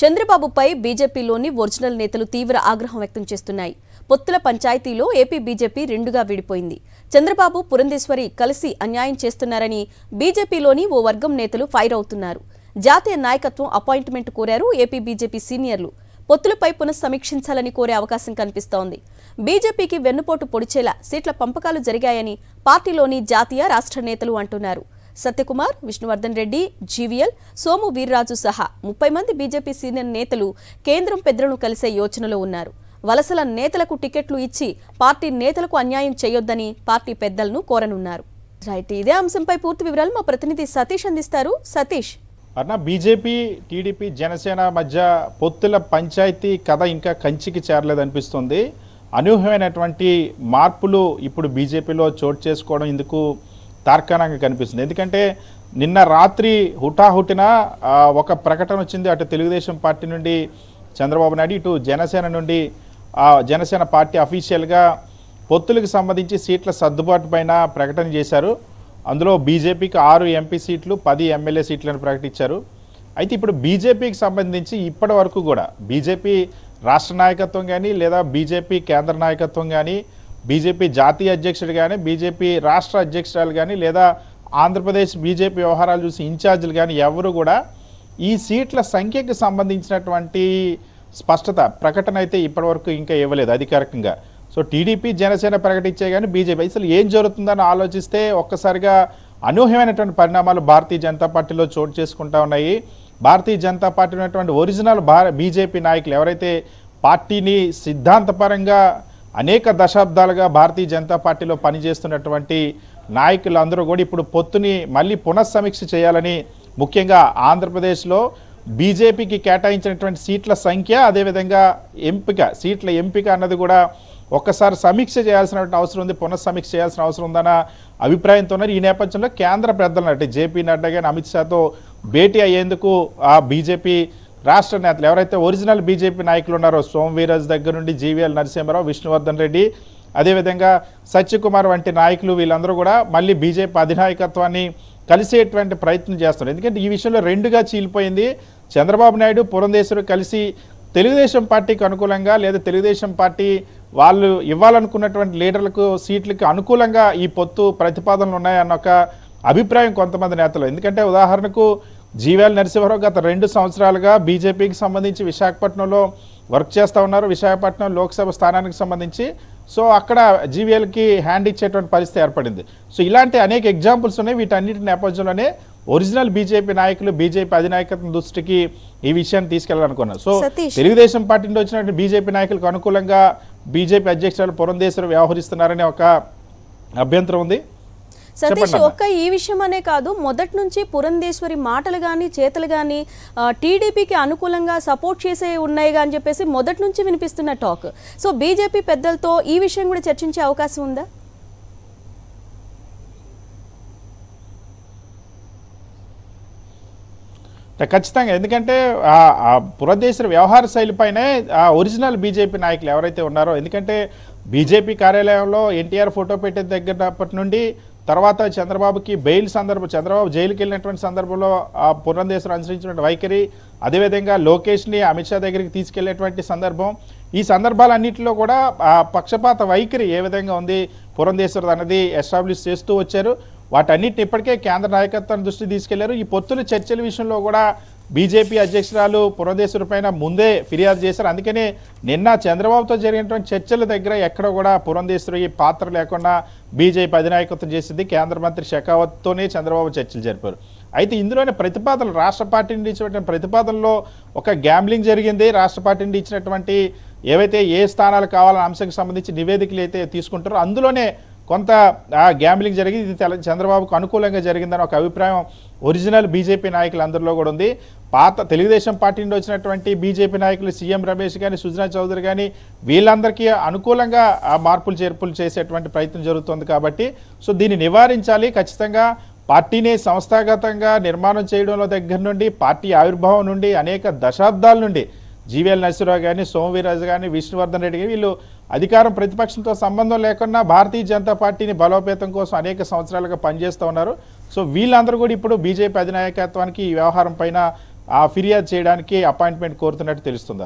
చంద్రబాబుపై బీజేపీలోని ఒరిజినల్ నేతలు తీవ్ర ఆగ్రహం వ్యక్తం చేస్తున్నాయి. పొత్తుల పంచాయతీలో ఏపీ బీజేపీ రెండుగా విడిపోయింది. చంద్రబాబు పురంధేశ్వరి కలిసి అన్యాయం చేస్తున్నారని బీజేపీలోని ఓ వర్గం నేతలు ఫైర్ అవుతున్నారు. జాతీయ నాయకత్వం అపాయింట్మెంట్ కోరారు ఏపీ బీజేపీ సీనియర్లు. పొత్తులపై పునఃసమీక్షించాలని కోరే అవకాశం కనిపిస్తోంది. బీజేపీకి వెన్నుపోటు పొడిచేలా సీట్ల పంపకాలు జరిగాయని పార్టీలోని జాతీయ రాష్ట్ర నేతలు అంటున్నారు. సత్యకుమార్, విష్ణువర్ధన్ రెడ్డి, జీవీఎల్, సోము వీర్రాజు సహా 30 మంది బీజేపీ సీనియర్ నేతలు కేంద్రం పెద్దలను కలిసే యోచనలో ఉన్నారు. వలసల నేతలకు టికెట్లు ఇచ్చి పార్టీ నేతలకు అన్యాయం చేయొద్దని పార్టీ పెద్దలను కోరనున్నారు. రైట్, ఇదే అంశంపై పూర్తి వివరాలు మా ప్రతినిధి సతీష్ అందిస్తారు. సతీష్, బీజేపీ, టీడీపీ, జనసేన మధ్య పొత్తుల పంచాయతీ కథ ఇంకా కంచికి చేరలేదనిపిస్తుంది. అనూహ్యమైనటువంటి మార్పులు ఇప్పుడు బీజేపీలో చోటు చేసుకోవడం ఇందుకు తార్కాణంగా కనిపిస్తుంది. ఎందుకంటే నిన్న రాత్రి హుటాహుటిన ఒక ప్రకటన వచ్చింది. అటు తెలుగుదేశం పార్టీ నుండి చంద్రబాబు నాయుడు, ఇటు జనసేన నుండి జనసేన పార్టీ అఫీషియల్గా పొత్తులకు సంబంధించి సీట్ల సర్దుబాటు పైన ప్రకటన చేశారు. అందులో బీజేపీకి 6 ఎంపీ సీట్లు, 10 ఎమ్మెల్యే సీట్లను ప్రకటించారు. అయితే ఇప్పుడు బీజేపీకి సంబంధించి ఇప్పటి వరకు కూడా బీజేపీ రాష్ట్ర నాయకత్వం కానీ, లేదా బీజేపీ కేంద్ర నాయకత్వం కానీ, బీజేపీ జాతీయ అధ్యక్షుడు కానీ, బీజేపీ రాష్ట్ర అధ్యక్షురాలు కానీ, లేదా ఆంధ్రప్రదేశ్ బీజేపీ వ్యవహారాలు చూసి ఇన్ఛార్జీలు కానీ ఎవరు కూడా ఈ సీట్ల సంఖ్యకు సంబంధించినటువంటి స్పష్టత ప్రకటన అయితే ఇప్పటివరకు ఇంకా ఇవ్వలేదు అధికారికంగా. సో టీడీపీ, జనసేన ప్రకటించే కానీ బీజేపీ అసలు ఏం జరుగుతుందని ఆలోచిస్తే ఒక్కసారిగా అనూహ్యమైనటువంటి పరిణామాలు భారతీయ జనతా పార్టీలో చోటు చేసుకుంటా ఉన్నాయి. భారతీయ జనతా పార్టీ ఉన్నటువంటి ఒరిజినల్ బీజేపీ నాయకులు ఎవరైతే పార్టీని సిద్ధాంతపరంగా అనేక దశాబ్దాలుగా భారతీయ జనతా పార్టీలో పనిచేస్తున్నటువంటి నాయకులందరూ కూడా ఇప్పుడు పొత్తుని మళ్ళీ పునఃసమీక్ష చేయాలని, ముఖ్యంగా ఆంధ్రప్రదేశ్లో బీజేపీకి కేటాయించినటువంటి సీట్ల సంఖ్య, అదేవిధంగా సీట్ల ఎంపిక అన్నది కూడా ఒక్కసారి సమీక్ష చేయాల్సినటువంటి అవసరం ఉంది, పునఃసమీక్ష చేయాల్సిన అవసరం ఉందన్న అభిప్రాయంతో ఉన్నారు. ఈ నేపథ్యంలో కేంద్ర పెద్దలు అంటే జేపీ నడ్డా కానీ, అమిత్ షాతో భేటీ అయ్యేందుకు ఆ బీజేపీ రాష్ట్ర నేతలు ఎవరైతే ఒరిజినల్ బీజేపీ నాయకులు ఉన్నారో సోము వీర్రాజు దగ్గర నుండి జీవీఎల్ నరసింహారావు, విష్ణువర్ధన్ రెడ్డి, అదేవిధంగా సత్యకుమార్ వంటి నాయకులు వీళ్ళందరూ కూడా మళ్ళీ బీజేపీ అధినాయకత్వాన్ని కలిసేటువంటి ప్రయత్నం చేస్తున్నారు. ఎందుకంటే ఈ విషయంలో రెండుగా చీలిపోయింది. చంద్రబాబు నాయుడు, పురంధేశ్వరి కలిసి తెలుగుదేశం పార్టీకి అనుకూలంగా, లేదా తెలుగుదేశం పార్టీ వాళ్ళు ఇవ్వాలనుకున్నటువంటి లీడర్లకు సీట్లకి అనుకూలంగా ఈ పొత్తు ప్రతిపాదనలు ఉన్నాయన్న ఒక అభిప్రాయం కొంతమంది నేతలు. ఎందుకంటే ఉదాహరణకు జీవీఎల్ నరసింహారావు గత 2 సంవత్సరాలుగా బీజేపీకి సంబంధించి విశాఖపట్నంలో వర్క్ చేస్తూ ఉన్నారు, విశాఖపట్నం లోక్సభ స్థానానికి సంబంధించి. సో అక్కడ జీవీఎల్కి హ్యాండ్ ఇచ్చేటువంటి పరిస్థితి ఏర్పడింది. సో ఇలాంటి అనేక ఎగ్జాంపుల్స్ ఉన్నాయి. వీటన్నిటి నేపథ్యంలోనే ఒరిజినల్ బీజేపీ నాయకులు బీజేపీ అధినాయకత్వం దృష్టికి ఈ విషయాన్ని తీసుకెళ్లాలనుకున్నారు. సో తెలుగుదేశం పార్టీ నుండి వచ్చినటువంటి బీజేపీ నాయకులకు అనుకూలంగా బీజేపీ అధ్యక్షురాలు పురంధేశ్వరి వ్యవహరిస్తున్నారనే ఒక అభ్యంతరం ఉంది. సతీష్, ఒక్క ఈ విషయం అనే కాదు, మొదటి నుంచి పురంధేశ్వరి మాటలు కానీ చేతలు కానీ టీడీపీకి అనుకూలంగా సపోర్ట్ చేసే ఉన్నాయి అని చెప్పేసి మొదటి నుంచి వినిపిస్తున్న టాక్. సో బీజేపీ పెద్దలతో ఈ విషయం కూడా చర్చించే అవకాశం ఉందా? ఖచ్చితంగా. ఎందుకంటే పురంధేశ్వరి వ్యవహార శైలి పైనే ఒరిజినల్ బీజేపీ నాయకులు ఎవరైతే ఉన్నారో, ఎందుకంటే బీజేపీ కార్యాలయంలో ఎన్టీఆర్ ఫోటో పెట్టే దగ్గరప్పటి నుండి తర్వాత చంద్రబాబుకి బెయిల్ చంద్రబాబు జైలుకి వెళ్ళినటువంటి సందర్భంలో పురంధేశ్వరి అనుసరించినటువంటి వైఖరి, అదేవిధంగా లోకేష్ని అమిత్ షా దగ్గరికి తీసుకెళ్లేటువంటి సందర్భం, ఈ సందర్భాలన్నింటిలో కూడా పక్షపాత వైఖరి ఏ విధంగా ఉంది పురంధేశ్వరి అన్నది ఎస్టాబ్లిష్ చేస్తూ వచ్చారు. వాటన్నిటిని ఇప్పటికే కేంద్ర నాయకత్వాన్ని దృష్టి తీసుకెళ్లారు. ఈ పొత్తుల చర్చల విషయంలో కూడా బీజేపీ అధ్యక్షురాలు పురంధేశ్వరి పైన ముందే ఫిర్యాదు చేశారు. అందుకనే నిన్న చంద్రబాబుతో జరిగినటువంటి చర్చల దగ్గర ఎక్కడ కూడా పురంధేశ్వరి పాత్ర లేకుండా బీజేపీ అధినాయకత్వం చేసింది. కేంద్ర మంత్రి షెకావత్తోనే చంద్రబాబు చర్చలు జరిపారు. అయితే ఇందులోనే ప్రతిపాదనలు, రాష్ట్ర పార్టీ నుండి ఇచ్చినటువంటి ప్రతిపాదనలో ఒక గ్యాంబ్లింగ్ జరిగింది. రాష్ట్ర పార్టీ నుండి ఇచ్చినటువంటి ఏవైతే ఏ స్థానాలు కావాలన్న అంశానికి సంబంధించి నివేదికలు అయితే తీసుకుంటారో అందులోనే కొంత గ్యాంబ్లింగ్ జరిగింది. ఇది చంద్రబాబుకు అనుకూలంగా జరిగిందని ఒక అభిప్రాయం ఒరిజినల్ బీజేపీ నాయకులందరిలో కూడా ఉంది. పాత తెలుగుదేశం పార్టీ నుండి వచ్చినటువంటి బీజేపీ నాయకులు సీఎం రమేష్ కానీ, సుజనా చౌదరి కానీ వీళ్ళందరికీ అనుకూలంగా మార్పులు చేర్పులు చేసేటువంటి ప్రయత్నం జరుగుతుంది. కాబట్టి సో దీన్ని నివారించాలి. ఖచ్చితంగా పార్టీని సంస్థాగతంగా నిర్మాణం చేయడంలో దగ్గర నుండి, పార్టీ ఆవిర్భావం నుండి అనేక దశాబ్దాల నుండి జీవీఎల్ నరసింహారావు కానీ, సోము వీర్రాజు కానీ, విష్ణువర్ధన్ రెడ్డి కానీ వీళ్ళు అధికారం ప్రతిపక్షంతో సంబంధం లేకుండా భారతీయ జనతా పార్టీని బలోపేతం కోసం అనేక సంవత్సరాలుగా పనిచేస్తూ ఉన్నారు. సో వీళ్ళందరూ కూడా ఇప్పుడు బీజేపీ అధినాయకత్వానికి ఈ వ్యవహారం పైన ఆ ఫిర్యాదు చేయడానికి అపాయింట్మెంట్ కోరుతున్నట్టు తెలుస్తుంది.